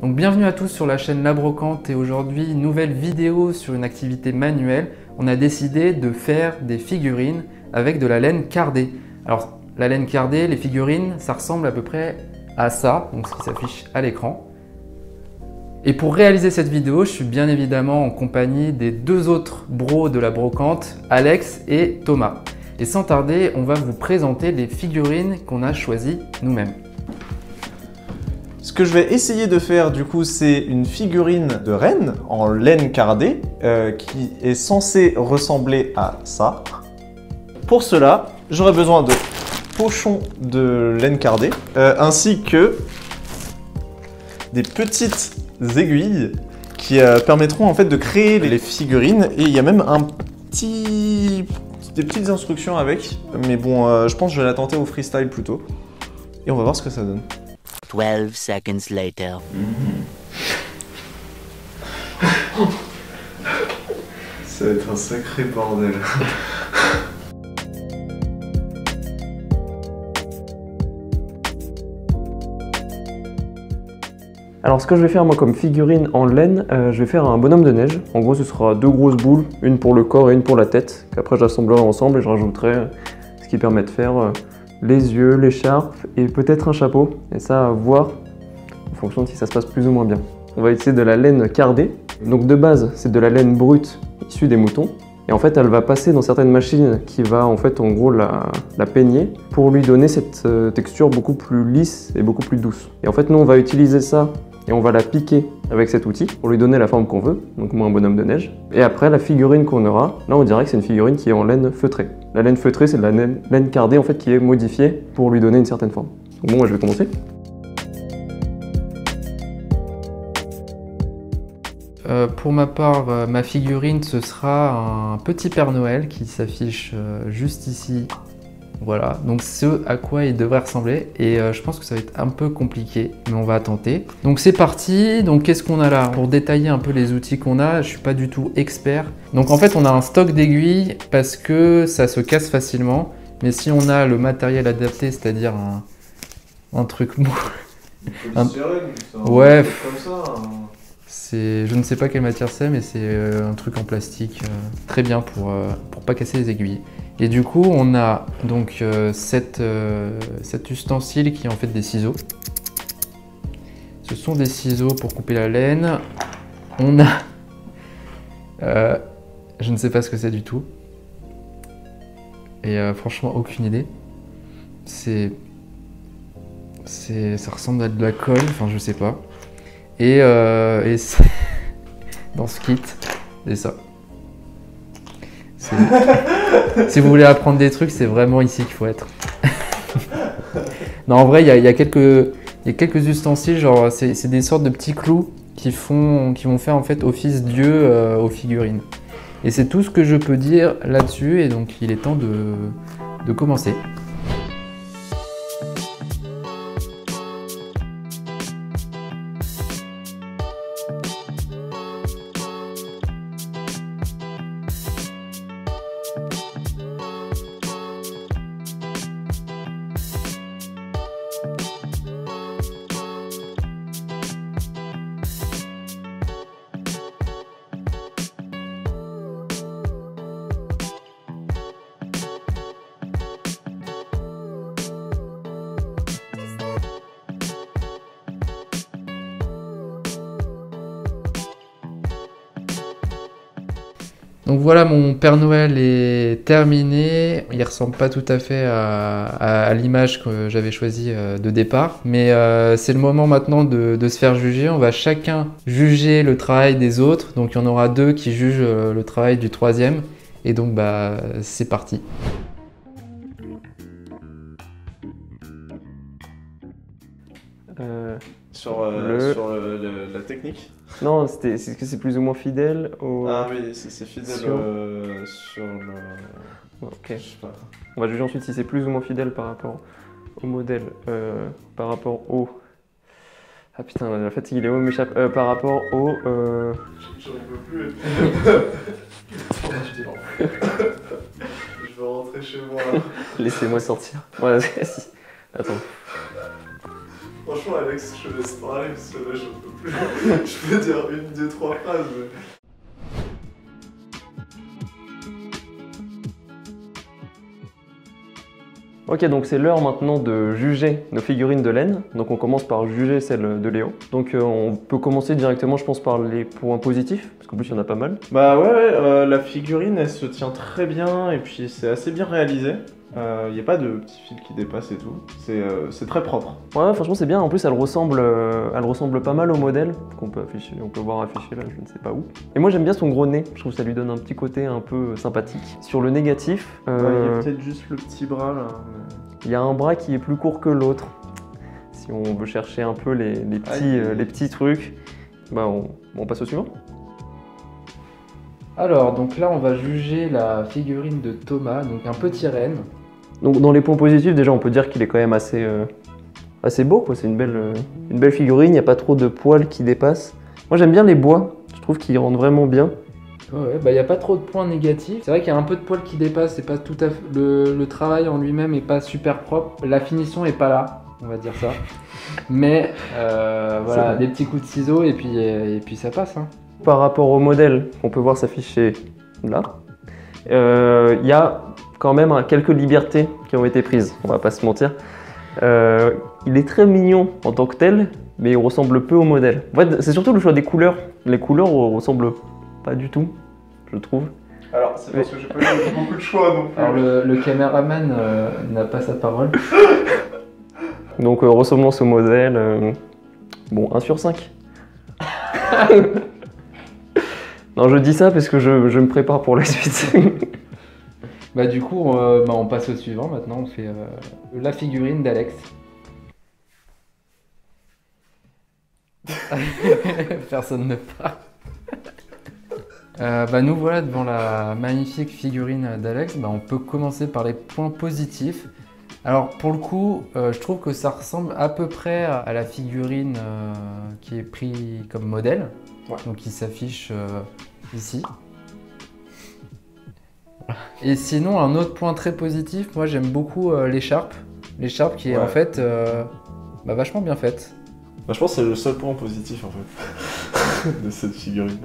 Donc bienvenue à tous sur la chaîne La Brocante et aujourd'hui, nouvelle vidéo sur une activité manuelle. On a décidé de faire des figurines avec de la laine cardée. Alors la laine cardée, les figurines, ça ressemble à peu près à ça, donc ce qui s'affiche à l'écran. Et pour réaliser cette vidéo, je suis bien évidemment en compagnie des deux autres bros de La Brocante, Alex et Thomas. Et sans tarder, on va vous présenter les figurines qu'on a choisies nous-mêmes. Ce que je vais essayer de faire du coup, c'est une figurine de reine en laine cardée qui est censée ressembler à ça. Pour cela, j'aurai besoin de pochons de laine cardée ainsi que des petites aiguilles qui permettront en fait de créer les figurines, et il y a même des petites instructions avec, mais bon, je pense que je vais la tenter au freestyle plutôt et on va voir ce que ça donne. 12 seconds later. Ça va être un sacré bordel. Alors ce que je vais faire moi comme figurine en laine, je vais faire un bonhomme de neige. En gros ce sera deux grosses boules, une pour le corps et une pour la tête, qu'après j'assemblerai ensemble et je rajouterai ce qui permet de faire les yeux, l'écharpe et peut-être un chapeau. Et ça à voir en fonction de si ça se passe plus ou moins bien. On va utiliser de la laine cardée. Donc de base c'est de la laine brute issue des moutons. Et en fait elle va passer dans certaines machines qui va en fait en gros la peigner pour lui donner cette texture beaucoup plus lisse et beaucoup plus douce. Et en fait nous on va utiliser ça et on va la piquer avec cet outil pour lui donner la forme qu'on veut, donc moi un bonhomme de neige. Et après la figurine qu'on aura, là on dirait que c'est une figurine qui est en laine feutrée. La laine feutrée c'est de la laine cardée en fait qui est modifiée pour lui donner une certaine forme. Donc bon moi je vais commencer. Pour ma part, ma figurine ce sera un petit Père Noël qui s'affiche juste ici. Voilà, donc ce à quoi il devrait ressembler, et je pense que ça va être un peu compliqué, mais on va tenter. Donc c'est parti. Donc qu'est-ce qu'on a là? Pour détailler un peu les outils qu'on a, je suis pas du tout expert. Donc en fait on a un stock d'aiguilles parce que ça se casse facilement, mais si on a le matériel adapté, c'est-à-dire un truc mou... Ouais, comme ça, je ne sais pas quelle matière c'est, mais c'est un truc en plastique très bien pour pas casser les aiguilles. Et du coup, on a donc cet ustensile qui est en fait des ciseaux. Ce sont des ciseaux pour couper la laine. On a... je ne sais pas ce que c'est du tout. Et franchement, aucune idée. Ça ressemble à de la colle, enfin je sais pas. Et dans ce kit, c'est ça. Si vous voulez apprendre des trucs, c'est vraiment ici qu'il faut être. Non, en vrai, il y a quelques ustensiles, genre c'est des sortes de petits clous qui vont faire en fait office Dieu aux figurines. Et c'est tout ce que je peux dire là-dessus, et donc il est temps de commencer. Donc voilà, mon Père Noël est terminé. Il ressemble pas tout à fait à l'image que j'avais choisie de départ. Mais c'est le moment maintenant de se faire juger. On va chacun juger le travail des autres. Donc il y en aura deux qui jugent le travail du troisième. Et donc bah c'est parti. Sur la technique? Non, est-ce que c'est plus ou moins fidèle au... Ah oui, c'est fidèle sur le... Ok. Je sais pas. On va juger ensuite si c'est plus ou moins fidèle par rapport au modèle, par rapport au... Ah putain, la fatigue, les mots m'échappent. Par rapport au... J'en peux plus. Je vais rentrer chez moi. Laissez-moi sortir. Ouais, si. Attends. Oh Franchement, Alex, je te laisse parler parce que là, je peux plus. Je peux dire 1, 2, 3 phrases. Mais... Ok, donc c'est l'heure maintenant de juger nos figurines de laine. Donc on commence par juger celle de Léo. Donc on peut commencer directement, je pense, par les points positifs, parce qu'en plus il y en a pas mal. Bah ouais, la figurine, elle se tient très bien et puis c'est assez bien réalisé. Il n'y a pas de petits fils qui dépassent et tout. C'est très propre. Ouais, franchement c'est bien. En plus elle ressemble pas mal au modèle qu'on peut afficher. On peut voir affiché là, je ne sais pas où. Et moi j'aime bien son gros nez. Je trouve que ça lui donne un petit côté un peu sympathique. Sur le négatif, Il y a peut-être juste le petit bras là. il y a un bras qui est plus court que l'autre. Si on veut chercher un peu les petits trucs, bah on passe au suivant. Alors, donc là, on va juger la figurine de Thomas, donc un petit renne. Donc dans les points positifs, déjà on peut dire qu'il est quand même assez beau, quoi. C'est une belle figurine, il n'y a pas trop de poils qui dépassent. Moi j'aime bien les bois, je trouve qu'ils rendent vraiment bien. Ouais, bah il n'y a pas trop de points négatifs. C'est vrai qu'il y a un peu de poils qui dépassent, c'est pas tout à fait... le travail en lui-même est pas super propre, la finition est pas là, on va dire ça. Mais voilà, des petits coups de ciseaux et puis ça passe. Hein. Par rapport au modèle qu'on peut voir s'afficher là, il y a quand même quelques libertés qui ont été prises, on va pas se mentir. Il est très mignon en tant que tel, mais il ressemble peu au modèle. En fait, c'est surtout le choix des couleurs. Les couleurs ressemblent pas du tout, je trouve. Alors, c'est parce que j'ai pas eu beaucoup de choix non plus. Alors le caméraman n'a pas sa parole. Donc ressemblance au modèle, bon 1 sur 5. Non, je dis ça parce que je me prépare pour la suite. Bah du coup, on passe au suivant maintenant, on fait la figurine d'Alex. Personne ne parle. Bah nous voilà devant la magnifique figurine d'Alex. Bah, on peut commencer par les points positifs. Alors pour le coup, je trouve que ça ressemble à peu près à la figurine qui est prise comme modèle, ouais. Donc qui s'affiche ici. Et sinon, un autre point très positif, moi j'aime beaucoup l'écharpe. L'écharpe qui est en fait vachement bien faite. Bah, je pense que c'est le seul point positif en fait de cette figurine.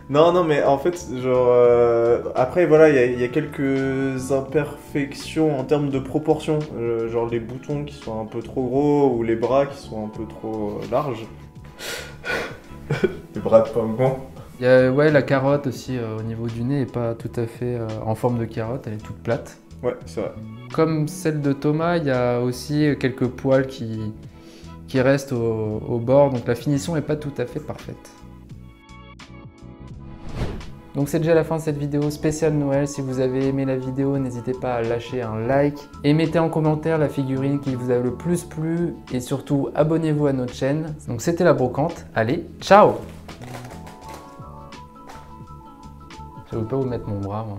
Non, mais en fait, genre... après, voilà, il y a quelques imperfections en termes de proportion. Genre les boutons qui sont un peu trop gros ou les bras qui sont un peu trop larges. Les bras de pingouin. Il y a, la carotte aussi au niveau du nez est pas tout à fait en forme de carotte, elle est toute plate. Ouais, c'est vrai. Comme celle de Thomas, il y a aussi quelques poils qui restent au bord, donc la finition n'est pas tout à fait parfaite. Donc c'est déjà la fin de cette vidéo spéciale Noël. Si vous avez aimé la vidéo, n'hésitez pas à lâcher un like et mettez en commentaire la figurine qui vous a le plus plu et surtout abonnez-vous à notre chaîne. Donc c'était la brocante, allez, ciao! Je ne veux pas vous mettre mon bras moi.